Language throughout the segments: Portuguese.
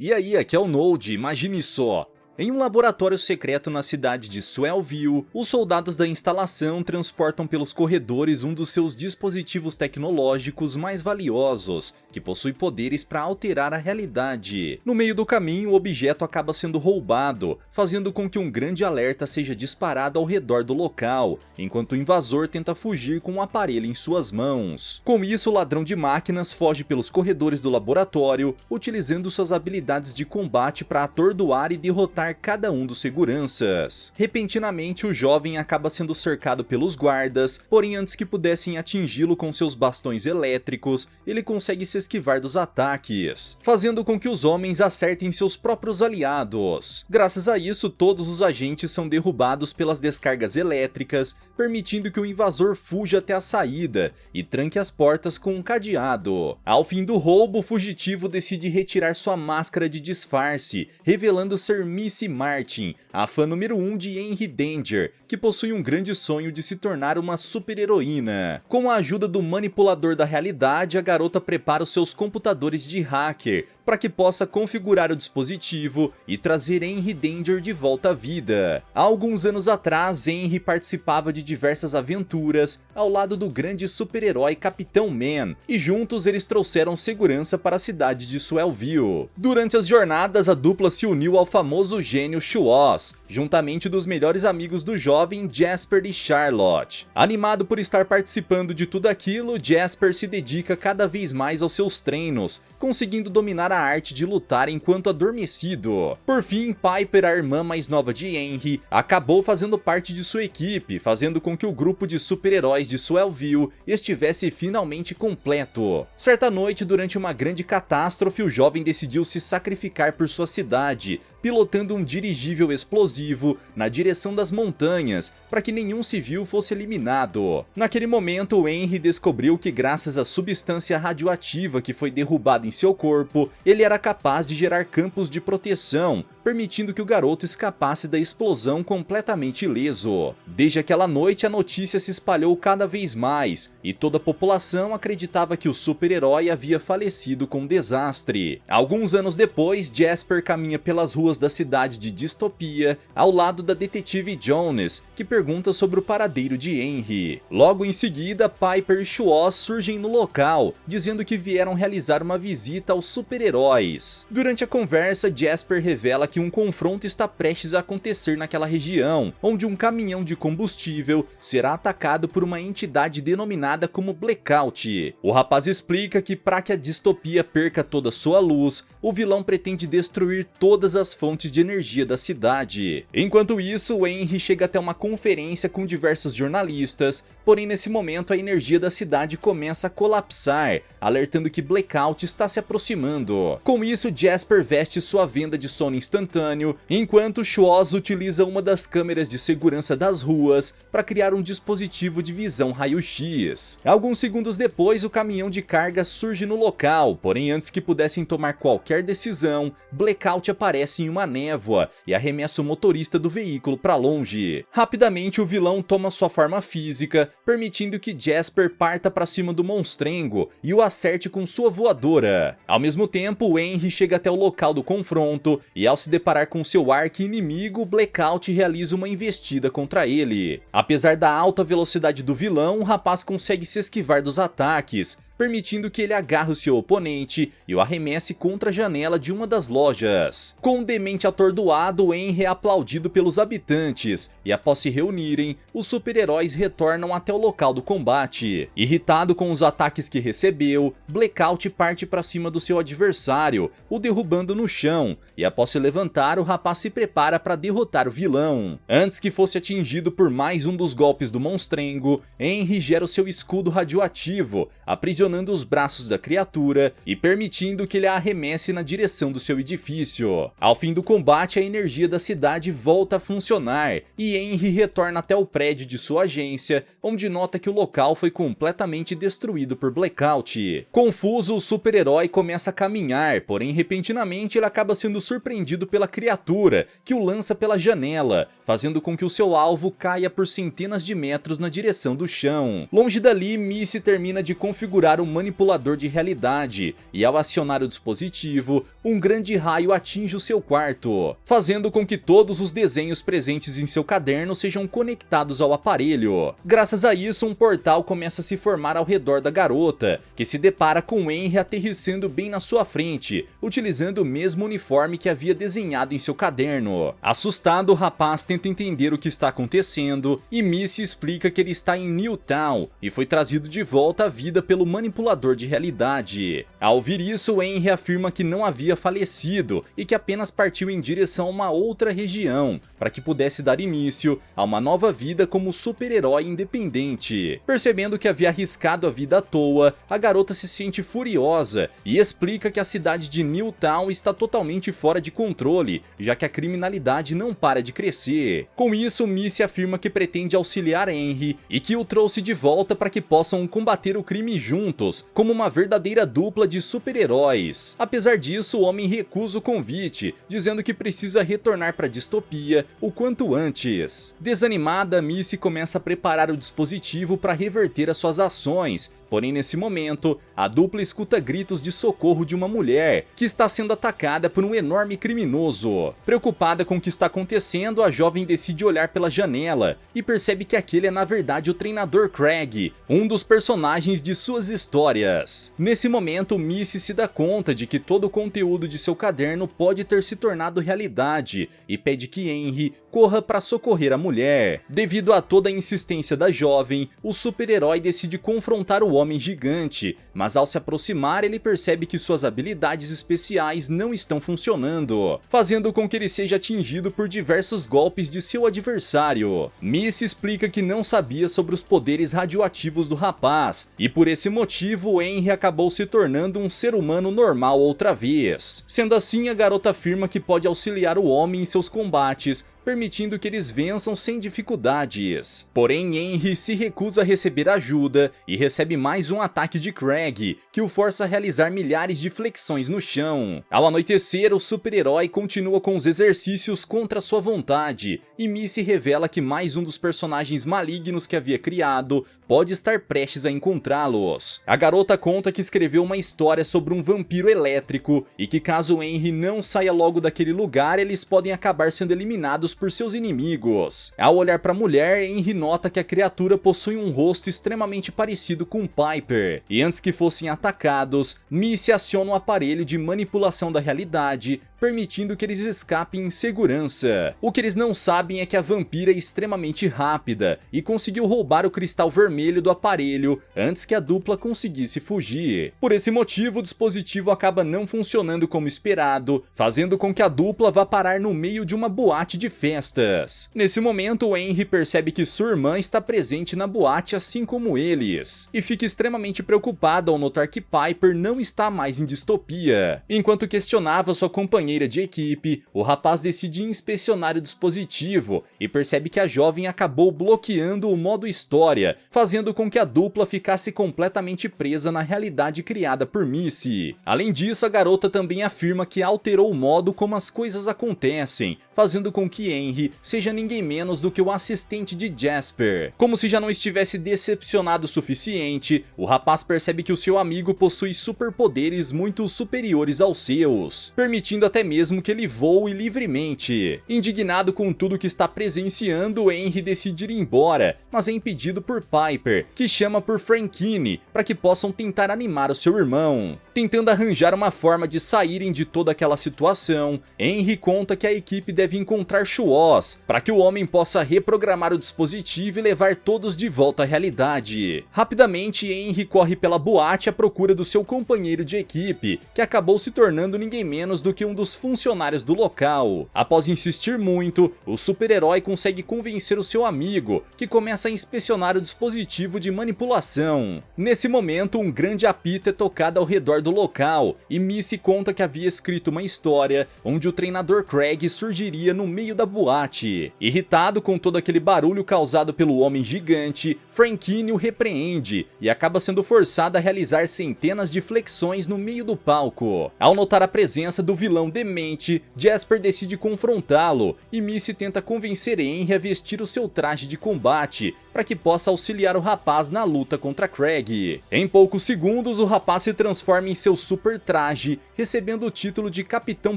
E aí, aqui é o Node, imagine só. Em um laboratório secreto na cidade de Swellville, os soldados da instalação transportam pelos corredores um dos seus dispositivos tecnológicos mais valiosos, que possui poderes para alterar a realidade. No meio do caminho, o objeto acaba sendo roubado, fazendo com que um grande alerta seja disparado ao redor do local, enquanto o invasor tenta fugir com o aparelho em suas mãos. Com isso, o ladrão de máquinas foge pelos corredores do laboratório, utilizando suas habilidades de combate para atordoar e derrotar cada um dos seguranças. Repentinamente, o jovem acaba sendo cercado pelos guardas, porém antes que pudessem atingi-lo com seus bastões elétricos, ele consegue se esquivar dos ataques, fazendo com que os homens acertem seus próprios aliados. Graças a isso, todos os agentes são derrubados pelas descargas elétricas, permitindo que o invasor fuja até a saída e tranque as portas com um cadeado. Ao fim do roubo, o fugitivo decide retirar sua máscara de disfarce, revelando ser Missy Martin, a fã número 1 de Henry Danger, que possui um grande sonho de se tornar uma super-heroína. Com a ajuda do manipulador da realidade, a garota prepara os seus computadores de hacker para que possa configurar o dispositivo e trazer Henry Danger de volta à vida. Há alguns anos atrás, Henry participava de diversas aventuras ao lado do grande super-herói Capitão Man, e juntos eles trouxeram segurança para a cidade de Swellville. Durante as jornadas, a dupla se uniu ao famoso gênio Shoaz, juntamente dos melhores amigos do jovem Jasper e Charlotte. Animado por estar participando de tudo aquilo, Jasper se dedica cada vez mais aos seus treinos, conseguindo dominar a arte de lutar enquanto adormecido. Por fim, Piper, a irmã mais nova de Henry, acabou fazendo parte de sua equipe, fazendo com que o grupo de super-heróis de Swellville estivesse finalmente completo. Certa noite, durante uma grande catástrofe, o jovem decidiu se sacrificar por sua cidade, pilotando um dirigível explosivo na direção das montanhas, para que nenhum civil fosse eliminado. Naquele momento, Henry descobriu que graças à substância radioativa que foi derrubada em seu corpo, ele era capaz de gerar campos de proteção, permitindo que o garoto escapasse da explosão completamente ileso. Desde aquela noite, a notícia se espalhou cada vez mais, e toda a população acreditava que o super-herói havia falecido com um desastre. Alguns anos depois, Jasper caminha pelas ruas da cidade de Distopia, ao lado da detetive Jones, que pergunta sobre o paradeiro de Henry. Logo em seguida, Piper e Shoaz surgem no local, dizendo que vieram realizar uma visita aos super-heróis. Durante a conversa, Jasper revela que um confronto está prestes a acontecer naquela região, onde um caminhão de combustível será atacado por uma entidade denominada como Blackout. O rapaz explica que para que a distopia perca toda sua luz, o vilão pretende destruir todas as fontes de energia da cidade. Enquanto isso, Henry chega até uma conferência com diversos jornalistas, porém nesse momento a energia da cidade começa a colapsar, alertando que Blackout está se aproximando. Com isso, Jasper veste sua venda de sono instantâneo, enquanto Shoaz utiliza uma das câmeras de segurança das ruas para criar um dispositivo de visão raio-x. Alguns segundos depois, o caminhão de carga surge no local, porém antes que pudessem tomar qualquer decisão, Blackout aparece em uma névoa e arremessa o motorista do veículo para longe. Rapidamente, o vilão toma sua forma física, permitindo que Jasper parta para cima do monstrengo e o acerte com sua voadora. Ao mesmo tempo, Henry chega até o local do confronto e ao se deparar com seu arqui-inimigo, Blackout realiza uma investida contra ele. Apesar da alta velocidade do vilão, o rapaz consegue se esquivar dos ataques, permitindo que ele agarre o seu oponente e o arremesse contra a janela de uma das lojas. Com um demente atordoado, Henry é aplaudido pelos habitantes, e após se reunirem, os super-heróis retornam até o local do combate. Irritado com os ataques que recebeu, Blackout parte para cima do seu adversário, o derrubando no chão, e após se levantar, o rapaz se prepara para derrotar o vilão. Antes que fosse atingido por mais um dos golpes do monstrengo, Henry gera o seu escudo radioativo, aprisionando os braços da criatura e permitindo que ele a arremesse na direção do seu edifício. Ao fim do combate, a energia da cidade volta a funcionar e Henry retorna até o prédio de sua agência, onde nota que o local foi completamente destruído por Blackout. Confuso, o super-herói começa a caminhar, porém repentinamente ele acaba sendo surpreendido pela criatura, que o lança pela janela, fazendo com que o seu alvo caia por centenas de metros na direção do chão. Longe dali, Missy termina de configurar ativar o manipulador de realidade, e ao acionar o dispositivo, um grande raio atinge o seu quarto, fazendo com que todos os desenhos presentes em seu caderno sejam conectados ao aparelho. Graças a isso, um portal começa a se formar ao redor da garota, que se depara com Henry aterrissando bem na sua frente, utilizando o mesmo uniforme que havia desenhado em seu caderno. Assustado, o rapaz tenta entender o que está acontecendo, e Missy explica que ele está em Newtown e foi trazido de volta à vida pelo manipulador de realidade. Ao ouvir isso, Henry afirma que não havia falecido e que apenas partiu em direção a uma outra região, para que pudesse dar início a uma nova vida como super-herói independente. Percebendo que havia arriscado a vida à toa, a garota se sente furiosa e explica que a cidade de Newtown está totalmente fora de controle, já que a criminalidade não para de crescer. Com isso, Missy afirma que pretende auxiliar Henry e que o trouxe de volta para que possam combater o crime juntos, como uma verdadeira dupla de super-heróis. Apesar disso, o homem recusa o convite, dizendo que precisa retornar para a distopia o quanto antes. Desanimada, Missy começa a preparar o dispositivo para reverter as suas ações. Porém, nesse momento, a dupla escuta gritos de socorro de uma mulher que está sendo atacada por um enorme criminoso. Preocupada com o que está acontecendo, a jovem decide olhar pela janela e percebe que aquele é na verdade o treinador Craig, um dos personagens de suas histórias. Nesse momento, Missy se dá conta de que todo o conteúdo de seu caderno pode ter se tornado realidade e pede que Henry corra para socorrer a mulher. Devido a toda a insistência da jovem, o super-herói decide confrontar o homem gigante, mas ao se aproximar ele percebe que suas habilidades especiais não estão funcionando, fazendo com que ele seja atingido por diversos golpes de seu adversário. Missy explica que não sabia sobre os poderes radioativos do rapaz, e por esse motivo Henry acabou se tornando um ser humano normal outra vez. Sendo assim, a garota afirma que pode auxiliar o homem em seus combates, permitindo que eles vençam sem dificuldades. Porém, Henry se recusa a receber ajuda e recebe mais um ataque de Craig, que o força a realizar milhares de flexões no chão. Ao anoitecer, o super-herói continua com os exercícios contra sua vontade, e Missy revela que mais um dos personagens malignos que havia criado pode estar prestes a encontrá-los. A garota conta que escreveu uma história sobre um vampiro elétrico e que caso Henry não saia logo daquele lugar, eles podem acabar sendo eliminados por seus inimigos. Ao olhar para a mulher, Henry nota que a criatura possui um rosto extremamente parecido com Piper, e antes que fossem atacados, Missy aciona um aparelho de manipulação da realidade, permitindo que eles escapem em segurança. O que eles não sabem é que a vampira é extremamente rápida e conseguiu roubar o cristal vermelho do aparelho antes que a dupla conseguisse fugir. Por esse motivo, o dispositivo acaba não funcionando como esperado, fazendo com que a dupla vá parar no meio de uma boate de festas. Nesse momento, Henry percebe que sua irmã está presente na boate assim como eles, e fica extremamente preocupado ao notar que Piper não está mais em distopia. Enquanto questionava sua companheira de equipe, o rapaz decide inspecionar o dispositivo e percebe que a jovem acabou bloqueando o modo história, fazendo com que a dupla ficasse completamente presa na realidade criada por Missy. Além disso, a garota também afirma que alterou o modo como as coisas acontecem, fazendo com que Henry seja ninguém menos do que o assistente de Jasper. Como se já não estivesse decepcionado o suficiente, o rapaz percebe que o seu amigo possui superpoderes muito superiores aos seus, permitindo até mesmo que ele voe livremente. Indignado com tudo que está presenciando, Henry decide ir embora, mas é impedido por Piper, que chama por Frankine para que possam tentar animar o seu irmão. Tentando arranjar uma forma de saírem de toda aquela situação, Henry conta que a equipe deve encontrar Shuos para que o homem possa reprogramar o dispositivo e levar todos de volta à realidade. Rapidamente, Henry corre pela boate à procura do seu companheiro de equipe, que acabou se tornando ninguém menos do que um dos funcionários do local. Após insistir muito, o super-herói consegue convencer o seu amigo, que começa a inspecionar o dispositivo de manipulação. Nesse momento, um grande apito é tocado ao redor do local, e Missy conta que havia escrito uma história onde o treinador Craig surgiria no meio da boate. Irritado com todo aquele barulho causado pelo homem gigante, Frankine o repreende e acaba sendo forçado a realizar centenas de flexões no meio do palco. Ao notar a presença do vilão demente, Jasper decide confrontá-lo e Missy tenta convencer Henry a vestir o seu traje de combate, para que possa auxiliar o rapaz na luta contra Craig. Em poucos segundos, o rapaz se transforma em seu super traje, recebendo o título de Capitão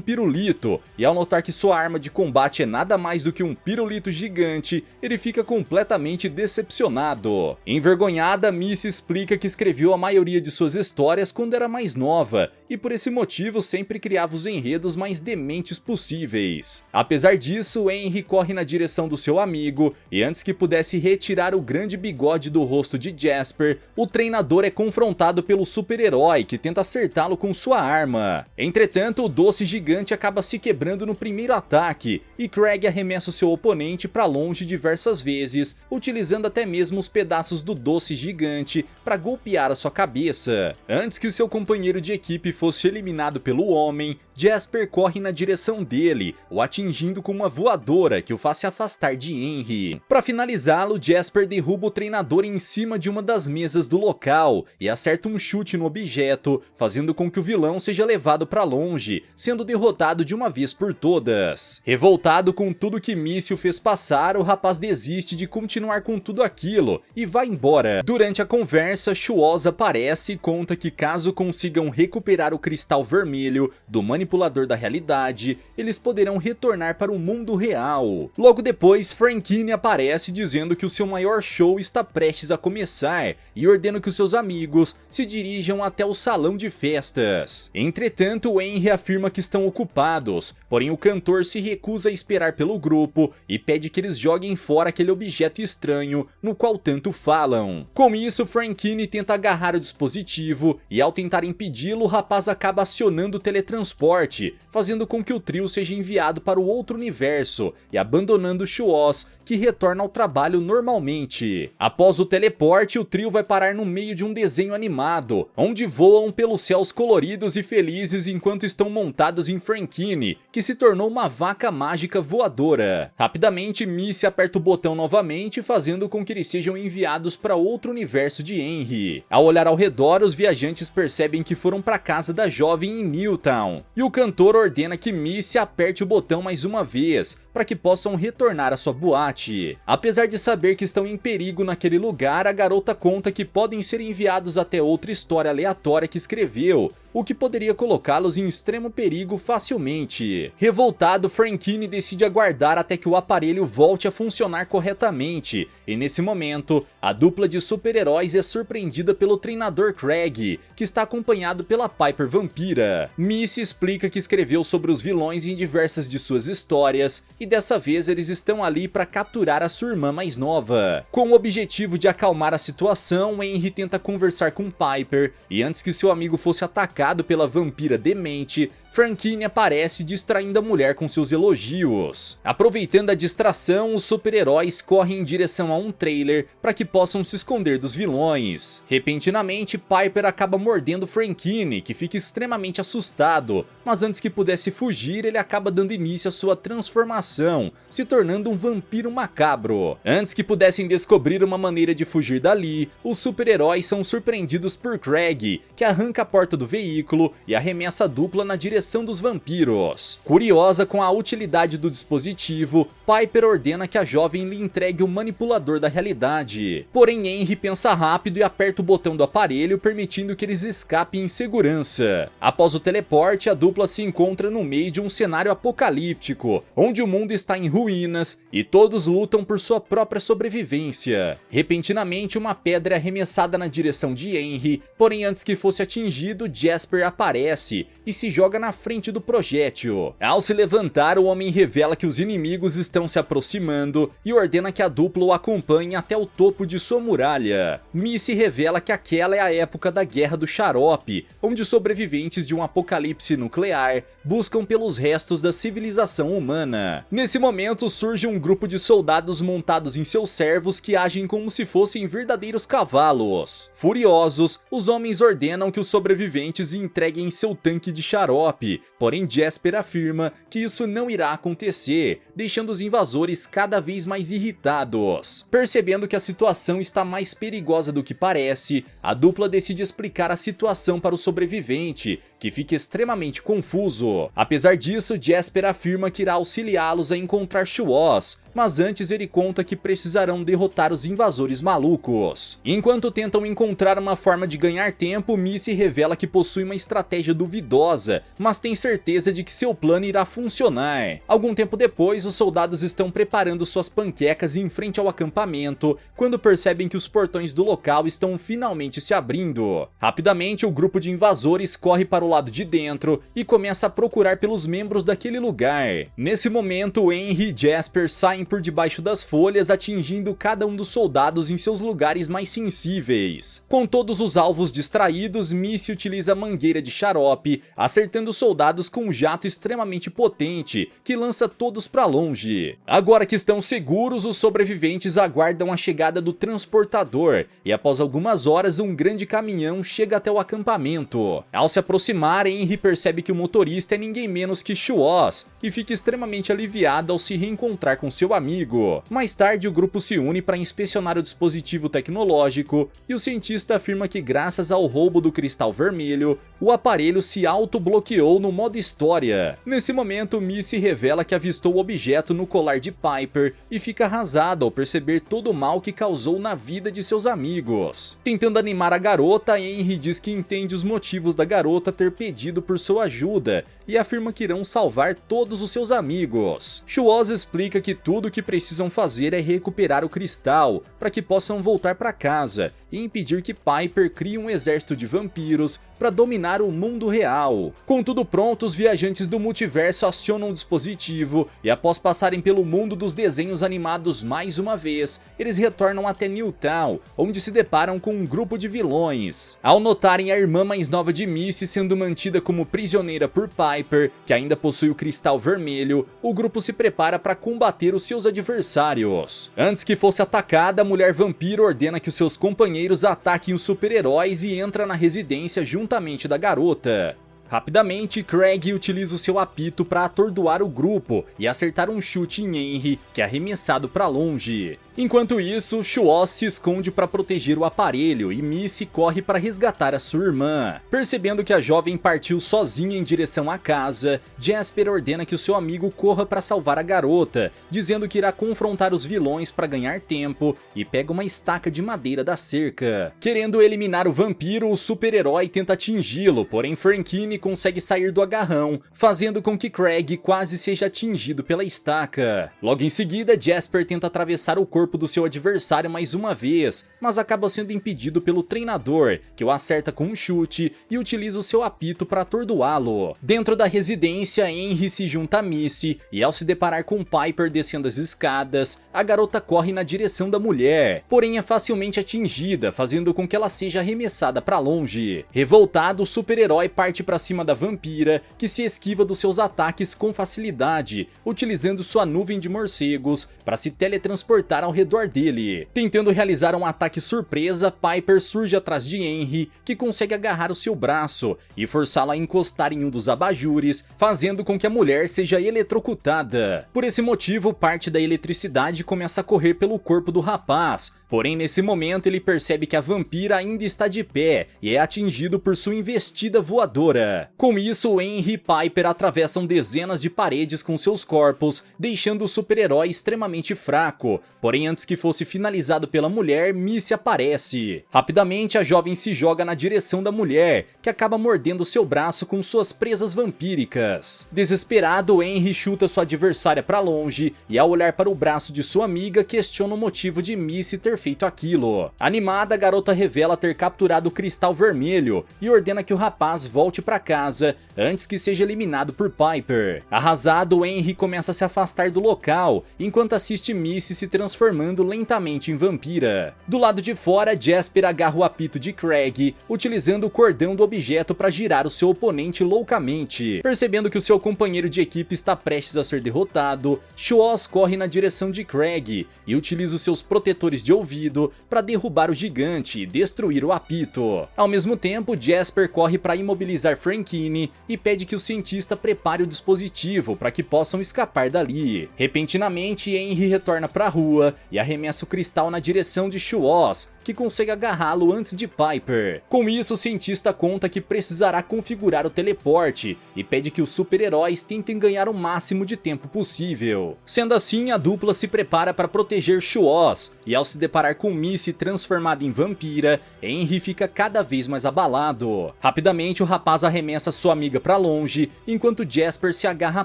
Pirulito, e ao notar que sua arma de combate é nada mais do que um pirulito gigante, ele fica completamente decepcionado. Envergonhada, Missy explica que escreveu a maioria de suas histórias quando era mais nova, e por esse motivo sempre criava os enredos mais dementes possíveis. Apesar disso, Henry corre na direção do seu amigo, e antes que pudesse retirar o grande bigode do rosto de Jasper, o treinador é confrontado pelo super-herói que tenta acertá-lo com sua arma. Entretanto, o doce gigante acaba se quebrando no primeiro ataque, e Craig arremessa o seu oponente para longe diversas vezes, utilizando até mesmo os pedaços do doce gigante para golpear a sua cabeça. Antes que seu companheiro de equipe fosse eliminado pelo homem, Jasper corre na direção dele, o atingindo com uma voadora que o faz se afastar de Henry. Para finalizá-lo, Jasper derruba o treinador em cima de uma das mesas do local e acerta um chute no objeto, fazendo com que o vilão seja levado para longe, sendo derrotado de uma vez por todas. Revoltado com tudo que Missy o fez passar, o rapaz desiste de continuar com tudo aquilo e vai embora. Durante a conversa, Shuoz aparece e conta que caso consigam recuperar o cristal vermelho do manipulador da realidade, eles poderão retornar para o mundo real. Logo depois, Frankine aparece dizendo que o seu maior show está prestes a começar e ordena que os seus amigos se dirijam até o salão de festas. Entretanto, Henry afirma que estão ocupados, porém o cantor se recusa a esperar pelo grupo e pede que eles joguem fora aquele objeto estranho no qual tanto falam. Com isso, Frankine tenta agarrar o dispositivo e ao tentar impedi-lo, o rapaz acaba acionando o teletransporte, fazendo com que o trio seja enviado para o outro universo e abandonando Shuoz, que retorna ao trabalho normalmente. Após o teleporte, o trio vai parar no meio de um desenho animado, onde voam pelos céus coloridos e felizes enquanto estão montados em Frankine, que se tornou uma vaca mágica voadora. Rapidamente, Missy aperta o botão novamente, fazendo com que eles sejam enviados para outro universo de Henry. Ao olhar ao redor, os viajantes percebem que foram para casa da jovem em Newtown, e o cantor ordena que Missy aperte o botão mais uma vez, para que possam retornar à sua boate. Apesar de saber que estão em perigo naquele lugar, a garota conta que podem ser enviados até outra história aleatória que escreveu, o que poderia colocá-los em extremo perigo facilmente. Revoltado, Frankine decide aguardar até que o aparelho volte a funcionar corretamente, e nesse momento, a dupla de super-heróis é surpreendida pelo treinador Craig, que está acompanhado pela Piper Vampira. Missy explica que escreveu sobre os vilões em diversas de suas histórias, e dessa vez eles estão ali para capturar a sua irmã mais nova. Com o objetivo de acalmar a situação, Henry tenta conversar com Piper, e antes que seu amigo fosse atacado pela vampira demente, Frankine aparece distraindo a mulher com seus elogios. Aproveitando a distração, os super-heróis correm em direção a um trailer para que possam se esconder dos vilões. Repentinamente, Piper acaba mordendo Frankine, que fica extremamente assustado, mas antes que pudesse fugir, ele acaba dando início à sua transformação, se tornando um vampiro macabro. Antes que pudessem descobrir uma maneira de fugir dali, os super-heróis são surpreendidos por Craig, que arranca a porta do veículo e arremessa a dupla na direção dos vampiros. Curiosa com a utilidade do dispositivo, Piper ordena que a jovem lhe entregue o manipulador da realidade. Porém, Henry pensa rápido e aperta o botão do aparelho, permitindo que eles escapem em segurança. Após o teleporte, a dupla se encontra no meio de um cenário apocalíptico, onde o mundo está em ruínas e todos lutam por sua própria sobrevivência. Repentinamente, uma pedra é arremessada na direção de Henry, porém antes que fosse atingido, Jasper aparece e se joga na frente do projétil. Ao se levantar, o homem revela que os inimigos estão se aproximando e ordena que a dupla o acompanhe até o topo de sua muralha. Missy revela que aquela é a época da Guerra do Xarope, onde sobreviventes de um apocalipse nuclear buscam pelos restos da civilização humana. Nesse momento, surge um grupo de soldados montados em seus servos que agem como se fossem verdadeiros cavalos. Furiosos, os homens ordenam que os sobreviventes entreguem seu tanque de xarope, porém Jasper afirma que isso não irá acontecer, deixando os invasores cada vez mais irritados. Percebendo que a situação está mais perigosa do que parece, a dupla decide explicar a situação para o sobrevivente, que fica extremamente confuso. Apesar disso, Jasper afirma que irá auxiliá-los a encontrar Shuoz, mas antes ele conta que precisarão derrotar os invasores malucos. Enquanto tentam encontrar uma forma de ganhar tempo, Missy revela que possui uma estratégia duvidosa, mas tem certeza de que seu plano irá funcionar. Algum tempo depois, os soldados estão preparando suas panquecas em frente ao acampamento, quando percebem que os portões do local estão finalmente se abrindo. Rapidamente, o grupo de invasores corre para o lado de dentro e começa a procurar pelos membros daquele lugar. Nesse momento, Henry e Jasper saem por debaixo das folhas, atingindo cada um dos soldados em seus lugares mais sensíveis. Com todos os alvos distraídos, Missy utiliza a mangueira de xarope, acertando os soldados com um jato extremamente potente, que lança todos para longe. Agora que estão seguros, os sobreviventes aguardam a chegada do transportador, e após algumas horas, um grande caminhão chega até o acampamento. Ao se aproximar, Henry percebe que o motorista é ninguém menos que Shuoz, e fica extremamente aliviado ao se reencontrar com seu amigo. Mais tarde, o grupo se une para inspecionar o dispositivo tecnológico, e o cientista afirma que graças ao roubo do cristal vermelho, o aparelho se auto-bloqueou no modo história. Nesse momento, Missy revela que avistou o objeto no colar de Piper e fica arrasada ao perceber todo o mal que causou na vida de seus amigos. Tentando animar a garota, Henry diz que entende os motivos da garota ter pedido por sua ajuda e afirma que irão salvar todos os seus amigos. Shuoz explica que tudo o que precisam fazer é recuperar o cristal para que possam voltar para casa e impedir que Piper crie um exército de vampiros para dominar o mundo real. Com tudo pronto, os viajantes do multiverso acionam o dispositivo e após passarem pelo mundo dos desenhos animados mais uma vez, eles retornam até Newtown, onde se deparam com um grupo de vilões. Ao notarem a irmã mais nova de Missy sendo mantida como prisioneira por Piper, que ainda possui o cristal vermelho, o grupo se prepara para combater os seus adversários. Antes que fosse atacada, a mulher vampiro ordena que os seus companheiros ataquem os super-heróis e entra na residência juntamente da garota. Rapidamente, Craig utiliza o seu apito para atordoar o grupo e acertar um chute em Henry, que é arremessado para longe. Enquanto isso, Shuoz se esconde para proteger o aparelho e Missy corre para resgatar a sua irmã. Percebendo que a jovem partiu sozinha em direção à casa, Jasper ordena que o seu amigo corra para salvar a garota, dizendo que irá confrontar os vilões para ganhar tempo e pega uma estaca de madeira da cerca. Querendo eliminar o vampiro, o super-herói tenta atingi-lo, porém Frankine consegue sair do agarrão, fazendo com que Craig quase seja atingido pela estaca. Logo em seguida, Jasper tenta atravessar o corpo do seu adversário mais uma vez, mas acaba sendo impedido pelo treinador, que o acerta com um chute e utiliza o seu apito para atordoá-lo. Dentro da residência, Henry se junta a Missy e ao se deparar com Piper descendo as escadas, a garota corre na direção da mulher, porém é facilmente atingida, fazendo com que ela seja arremessada para longe. Revoltado, o super-herói parte para cima da vampira, que se esquiva dos seus ataques com facilidade, utilizando sua nuvem de morcegos para se teletransportar ao redor dele. Tentando realizar um ataque surpresa, Piper surge atrás de Henry, que consegue agarrar o seu braço e forçá-la a encostar em um dos abajures, fazendo com que a mulher seja eletrocutada. Por esse motivo, parte da eletricidade começa a correr pelo corpo do rapaz, porém nesse momento ele percebe que a vampira ainda está de pé e é atingido por sua investida voadora. Com isso, Henry e Piper atravessam dezenas de paredes com seus corpos, deixando o super-herói extremamente fraco, porém antes que fosse finalizado pela mulher, Missy aparece. Rapidamente, a jovem se joga na direção da mulher, que acaba mordendo seu braço com suas presas vampíricas. Desesperado, Henry chuta sua adversária para longe e ao olhar para o braço de sua amiga, questiona o motivo de Missy ter feito aquilo. Animada, a garota revela ter capturado o cristal vermelho e ordena que o rapaz volte para casa antes que seja eliminado por Piper. Arrasado, Henry começa a se afastar do local, enquanto assiste Missy se transformando lentamente em vampira. Do lado de fora, Jasper agarra o apito de Craig, utilizando o cordão do objeto para girar o seu oponente loucamente. Percebendo que o seu companheiro de equipe está prestes a ser derrotado, Shuoz corre na direção de Craig e utiliza os seus protetores de ouvido para derrubar o gigante e destruir o apito. Ao mesmo tempo, Jasper corre para imobilizar Frankine e pede que o cientista prepare o dispositivo para que possam escapar dali. Repentinamente, Henry retorna para a rua e arremessa o cristal na direção de Shuoz, que consegue agarrá-lo antes de Piper. Com isso, o cientista conta que precisará configurar o teleporte e pede que os super-heróis tentem ganhar o máximo de tempo possível. Sendo assim, a dupla se prepara para proteger Chuoz, e ao se deparar com Missy transformada em vampira, Henry fica cada vez mais abalado. Rapidamente, o rapaz arremessa sua amiga para longe, enquanto Jasper se agarra a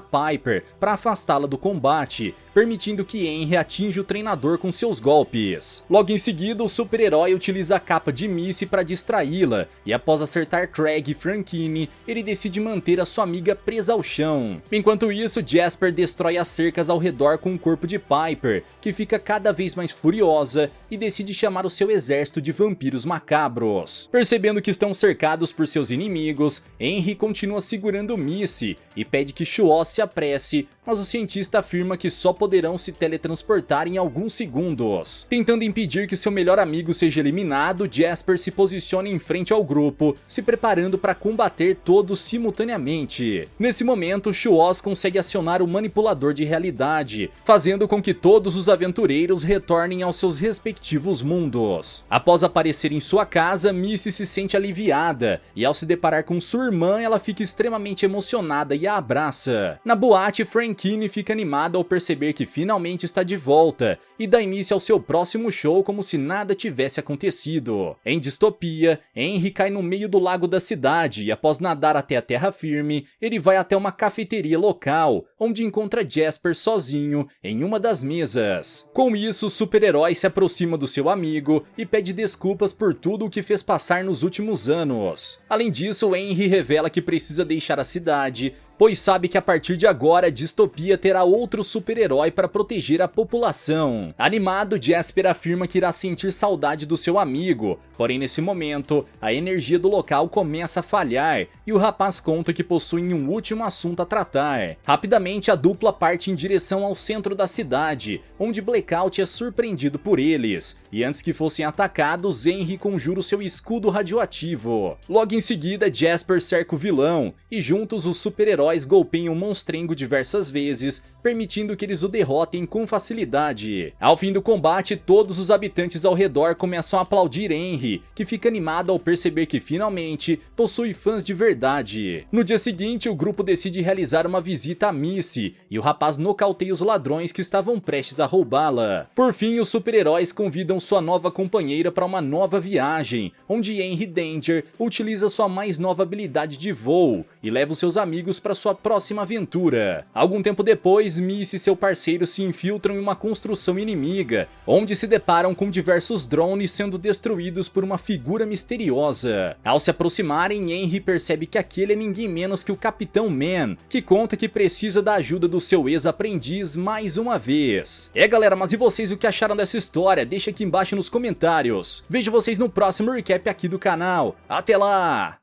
Piper para afastá-la do combate, permitindo que Henry atinja o treinador com seus golpes. Logo em seguida, o super-herói utiliza a capa de Missy para distraí-la, e após acertar Craig e Frankine, ele decide manter a sua amiga presa ao chão. Enquanto isso, Jasper destrói as cercas ao redor com o corpo de Piper, que fica cada vez mais furiosa e decide chamar o seu exército de vampiros macabros. Percebendo que estão cercados por seus inimigos, Henry continua segurando Missy e pede que Chuoz se apresse, mas o cientista afirma que só poderão se teletransportar em alguns segundos. Tentando impedir que seu melhor amigo seja eliminado, Jasper se posiciona em frente ao grupo, se preparando para combater todos simultaneamente. Nesse momento, Chuoz consegue acionar o manipulador de realidade, fazendo com que todos os aventureiros retornem aos seus respectivos mundos. Após aparecer em sua casa, Missy se sente aliviada, e ao se deparar com sua irmã, ela fica extremamente emocionada e a abraça. Na boate, Frankine fica animada ao perceber que finalmente está de volta e dá início ao seu próximo show como se nada tivesse acontecido. Em Distopia, Henry cai no meio do lago da cidade e após nadar até a terra firme, ele vai até uma cafeteria local, onde encontra Jasper sozinho em uma das mesas. Com isso, o super-herói se aproxima do seu amigo e pede desculpas por tudo o que fez passar nos últimos anos. Além disso, Henry revela que precisa deixar a cidade, pois sabe que a partir de agora a Distopia terá outro super-herói para proteger a população. Animado, Jasper afirma que irá sentir saudade do seu amigo, porém nesse momento, a energia do local começa a falhar e o rapaz conta que possuem um último assunto a tratar. Rapidamente, a dupla parte em direção ao centro da cidade, onde Blackout é surpreendido por eles, e antes que fossem atacados, Henry conjura o seu escudo radioativo. Logo em seguida, Jasper cerca o vilão, e juntos os super-heróis golpeiam o monstrengo diversas vezes, permitindo que eles o derrotem com facilidade. Ao fim do combate, todos os habitantes ao redor começam a aplaudir Henry, que fica animado ao perceber que finalmente possui fãs de verdade. No dia seguinte, o grupo decide realizar uma visita a Missy, e o rapaz nocauteia os ladrões que estavam prestes a roubá-la. Por fim, os super-heróis convidam sua nova companheira para uma nova viagem, onde Henry Danger utiliza sua mais nova habilidade de voo e leva os seus amigos para sua próxima aventura. Algum tempo depois, Missy e seu parceiro se infiltram em uma construção inimiga, onde se deparam com diversos drones sendo destruídos por uma figura misteriosa. Ao se aproximarem, Henry percebe que aquele é ninguém menos que o Capitão Man, que conta que precisa da ajuda do seu ex-aprendiz mais uma vez. Galera, mas e vocês, o que acharam dessa história? Deixa aqui embaixo nos comentários. Vejo vocês no próximo recap aqui do canal. Até lá!